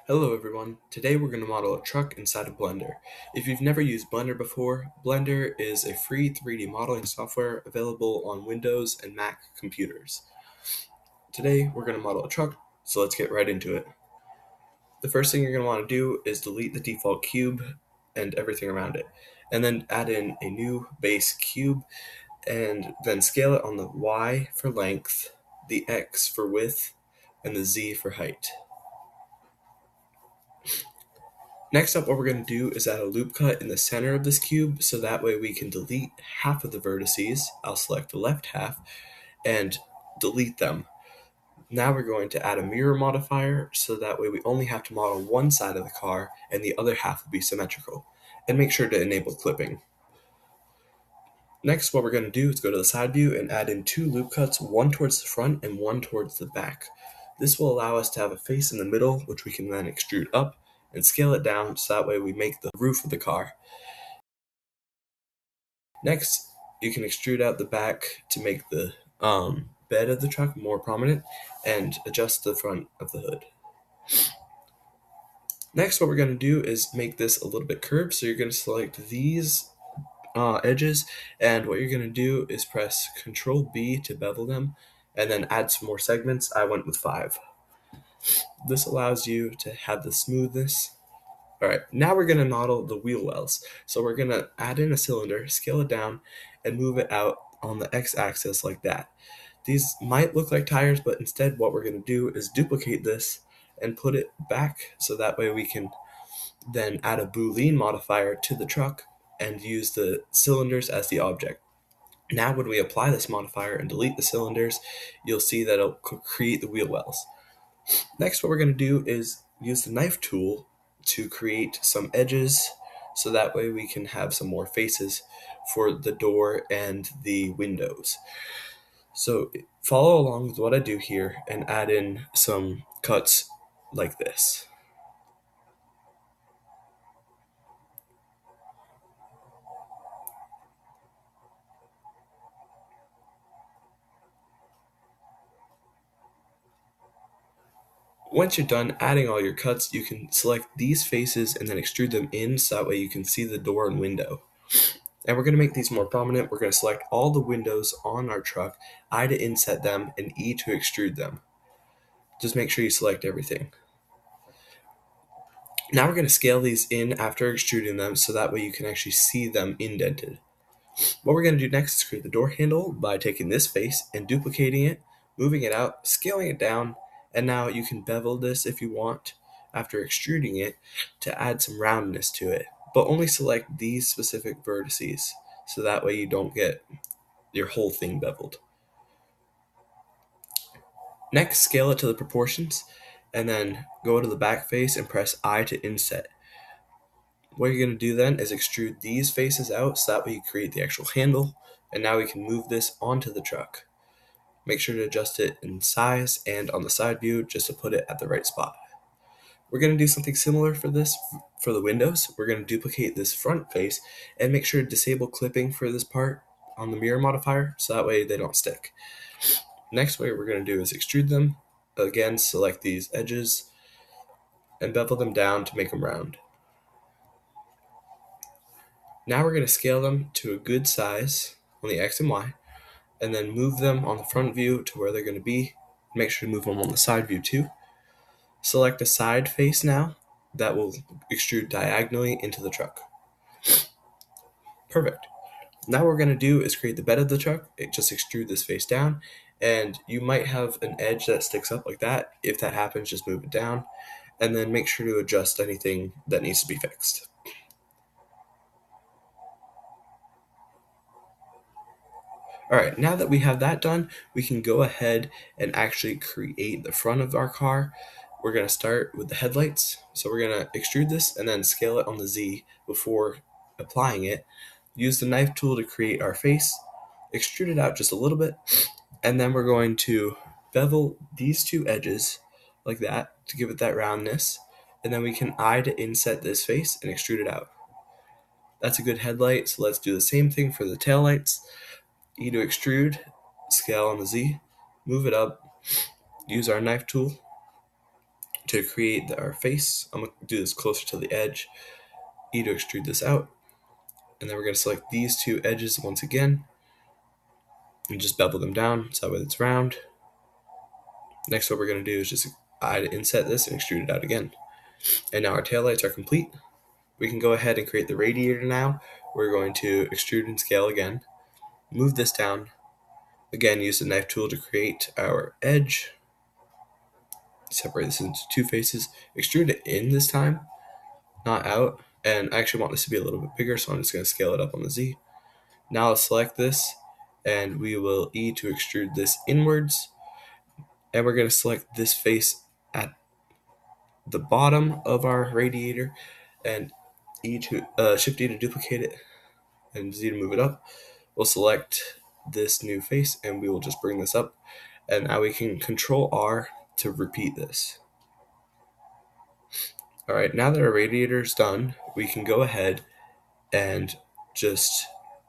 Hello everyone, today we're going to model a truck inside of Blender. If you've never used Blender before, Blender is a free 3D modeling software available on Windows and Mac computers. Today we're going to model a truck, so let's get right into it. The first thing you're going to want to do is delete the default cube and everything around it, and then add in a new base cube, and then scale it on the Y for length, the X for width, and the Z for height. Next up, what we're going to do is add a loop cut in the center of this cube, so that way we can delete half of the vertices. I'll select the left half and delete them. Now we're going to add a mirror modifier, so that way we only have to model one side of the car and the other half will be symmetrical. And make sure to enable clipping. Next, what we're going to do is go to the side view and add in two loop cuts, one towards the front and one towards the back. This will allow us to have a face in the middle, which we can then extrude up and scale it down, so that way we make the roof of the car. Next, you can extrude out the back to make the bed of the truck more prominent and adjust the front of the hood. Next, what we're going to do is make this a little bit curved, so you're going to select these edges, and what you're going to do is press Ctrl B to bevel them, and then add some more segments. I went with 5. This allows you to have the smoothness. Alright, now we're going to model the wheel wells. So we're going to add in a cylinder, scale it down, and move it out on the x-axis like that. These might look like tires, but instead what we're going to do is duplicate this and put it back, so that way we can then add a Boolean modifier to the truck and use the cylinders as the object. Now when we apply this modifier and delete the cylinders, you'll see that it'll create the wheel wells. Next, what we're going to do is use the knife tool to create some edges, so that way we can have some more faces for the door and the windows. So follow along with what I do here and add in some cuts like this. Once you're done adding all your cuts, you can select these faces and then extrude them in, so that way you can see the door and window. And we're going to make these more prominent. We're going to select all the windows on our truck, I to inset them, and E to extrude them. Just make sure you select everything. Now we're going to scale these in after extruding them, so that way you can actually see them indented. What we're going to do next is create the door handle by taking this face and duplicating it, moving it out, scaling it down, and now you can bevel this if you want after extruding it to add some roundness to it, but only select these specific vertices, so that way you don't get your whole thing beveled. Next, scale it to the proportions, and then go to the back face and press I to inset. What you're going to do then is extrude these faces out, so that way you create the actual handle, and now we can move this onto the truck. Make sure to adjust it in size and on the side view just to put it at the right spot. We're going to do something similar for this for the windows. We're going to duplicate this front face and make sure to disable clipping for this part on the mirror modifier, so that way they don't stick. Next, what we're going to do is extrude them. Again, select these edges and bevel them down to make them round. Now we're going to scale them to a good size on the X and Y, and then move them on the front view to where they're going to be. Make sure to move them on the side view too. Select a side face now that will extrude diagonally into the truck. Perfect. Now what we're going to do is create the bed of the truck. Just extrude this face down, and you might have an edge that sticks up like that. If that happens, just move it down, and then make sure to adjust anything that needs to be fixed. Alright, now that we have that done, we can go ahead and actually create the front of our car. We're going to start with the headlights. So we're going to extrude this and then scale it on the Z before applying it. Use the knife tool to create our face, extrude it out just a little bit, and then we're going to bevel these two edges like that to give it that roundness, and then we can I to inset this face and extrude it out. That's a good headlight, so let's do the same thing for the taillights. E to extrude, scale on the Z, move it up, use our knife tool, To create our face, I'm going to do this closer to the edge. E to extrude this out. And then we're going to select these two edges once again and just bevel them down so that way it's round. Next, what we're going to do is just inset this and extrude it out again. And now our taillights are complete. We can go ahead and create the radiator now. We're going to extrude and scale again. Move this down. Again, use the knife tool to create our edge. Separate this into two faces. Extrude it in this time, not out. And I actually want this to be a little bit bigger, so I'm just going to scale it up on the Z. Now I'll select this, and we will E to extrude this inwards. And we're going to select this face at the bottom of our radiator, and Shift E to duplicate it, and Z to move it up. We'll select this new face, and we will just bring this up. And now we can Control R to repeat this. All right, now that our radiator is done, we can go ahead and just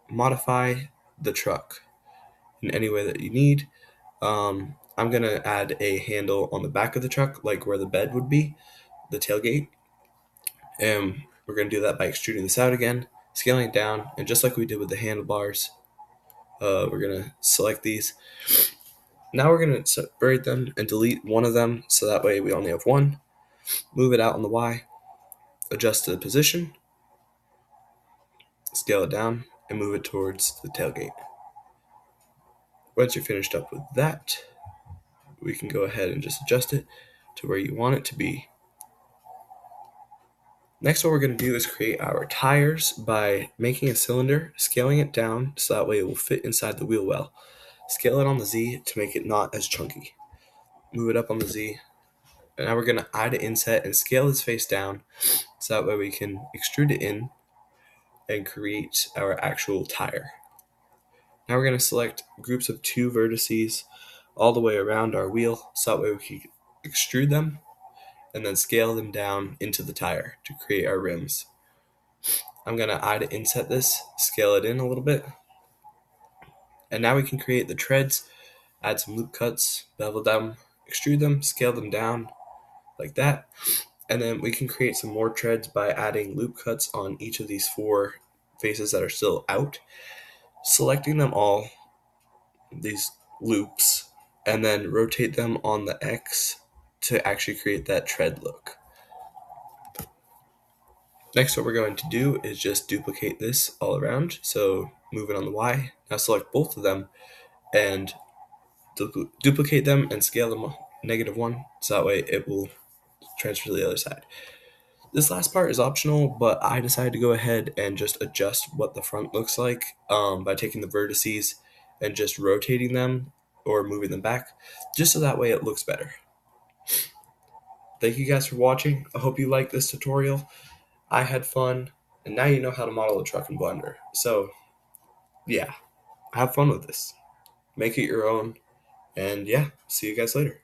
modify the truck in any way that you need. I'm going to add a handle on the back of the truck, like where the bed would be, the tailgate. And we're going to do that by extruding this out again, scaling it down, and just like we did with the handlebars, we're going to select these. Now we're going to separate them and delete one of them, so that way we only have one. Move it out on the Y, adjust to the position, scale it down, and move it towards the tailgate. Once you're finished up with that, we can go ahead and just adjust it to where you want it to be. Next, what we're going to do is create our tires by making a cylinder, scaling it down so that way it will fit inside the wheel well. Scale it on the Z to make it not as chunky. Move it up on the Z. And now we're going to I to inset and scale this face down so that way we can extrude it in and create our actual tire. Now we're going to select groups of 2 vertices all the way around our wheel so that way we can extrude them and then scale them down into the tire to create our rims. I'm going to I to inset this, scale it in a little bit. And now we can create the treads, add some loop cuts, bevel them, extrude them, scale them down like that. And then we can create some more treads by adding loop cuts on each of these 4 faces that are still out, selecting them all, these loops, and then rotate them on the X to actually create that tread look. Next, what we're going to do is just duplicate this all around. So move it on the Y. Now select both of them and duplicate them and scale them -1, so that way it will transfer to the other side. This last part is optional, but I decided to go ahead and just adjust what the front looks like by taking the vertices and just rotating them or moving them back, just so that way it looks better. Thank you guys for watching. I hope you liked this tutorial. I had fun, and now you know how to model a truck in Blender. So, yeah, have fun with this. Make it your own, and yeah, see you guys later.